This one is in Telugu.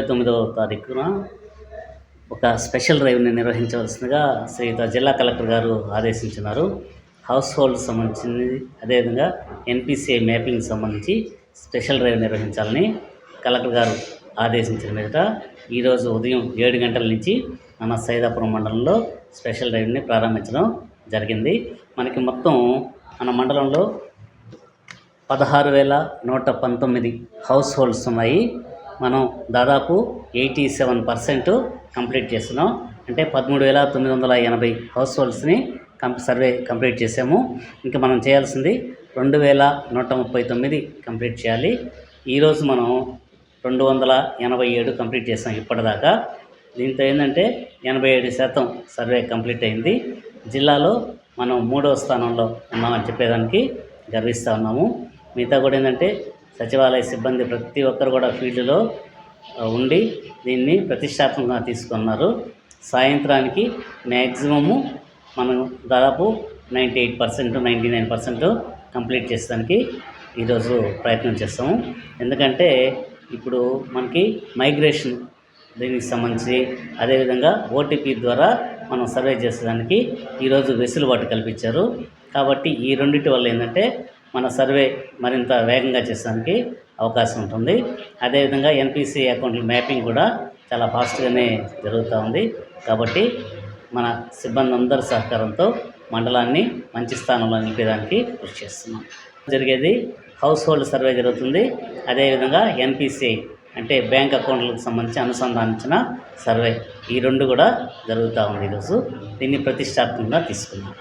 29వ తారీఖున ఒక స్పెషల్ డ్రైవ్ని నిర్వహించవలసిందిగా శ్రీయుత జిల్లా కలెక్టర్ గారు ఆదేశించినారు. హౌస్ హోల్డ్ సంబంధించింది, అదేవిధంగా ఎన్పిసిఐ మ్యాపింగ్ సంబంధించి స్పెషల్ డ్రైవ్ నిర్వహించాలని కలెక్టర్ గారు ఆదేశించిన మీదట ఈరోజు ఉదయం 7 గంటల నుంచి మన సైదాపురం మండలంలో స్పెషల్ డ్రైవ్ని ప్రారంభించడం జరిగింది. మనకి మొత్తం మన మండలంలో 16,119 హౌస్ హోల్డ్స్ ఉన్నాయి. మనం దాదాపు 87% కంప్లీట్ చేస్తున్నాం. అంటే 13,980 హౌస్ హోల్డ్స్ని సర్వే కంప్లీట్ చేసాము. ఇంకా మనం చేయాల్సింది 2,139 కంప్లీట్ చేయాలి. ఈరోజు మనం 287 కంప్లీట్ చేసాం ఇప్పటిదాకా. దీంతో ఏంటంటే 87% సర్వే కంప్లీట్ అయింది. జిల్లాలో మనం 3వ స్థానంలో ఉన్నామని చెప్పేదానికి గర్విస్తూ ఉన్నాము. మిగతా కూడా ఏంటంటే సచివాలయ సిబ్బంది ప్రతి ఒక్కరు కూడా ఫీల్డ్లో ఉండి దీన్ని ప్రతిష్టాత్మకంగా తీసుకున్నారు. సాయంత్రానికి మ్యాక్సిమము మనం దాదాపు 98%, 99% కంప్లీట్ చేసేదానికి ఈరోజు ప్రయత్నం చేస్తాము. ఎందుకంటే ఇప్పుడు మనకి మైగ్రేషన్ దీనికి సంబంధించి, అదేవిధంగా ఓటీపీ ద్వారా మనం సర్వే చేసేదానికి ఈరోజు వెసులుబాటు కల్పించారు. కాబట్టి ఈ రెండింటి వల్ల ఏంటంటే మన సర్వే మరింత వేగంగా చేసేదానికి అవకాశం ఉంటుంది. అదేవిధంగా ఎన్పిసి అకౌంట్ల మ్యాపింగ్ కూడా చాలా ఫాస్ట్గానే జరుగుతూ ఉంది. కాబట్టి మన సిబ్బంది అందరి సహకారంతో మండలాన్ని మంచి స్థానంలో నిలిపేదానికి కృషి చేస్తున్నాం. జరిగేది హౌస్ హోల్డ్ సర్వే జరుగుతుంది. అదేవిధంగా ఎన్పిసిఐ అంటే బ్యాంక్ అకౌంట్లకు సంబంధించి అనుసంధానించిన సర్వే, ఈ రెండు కూడా జరుగుతూ ఉంది. ఈరోజు దీన్ని ప్రతిష్టాత్మకంగా తీసుకున్నాం.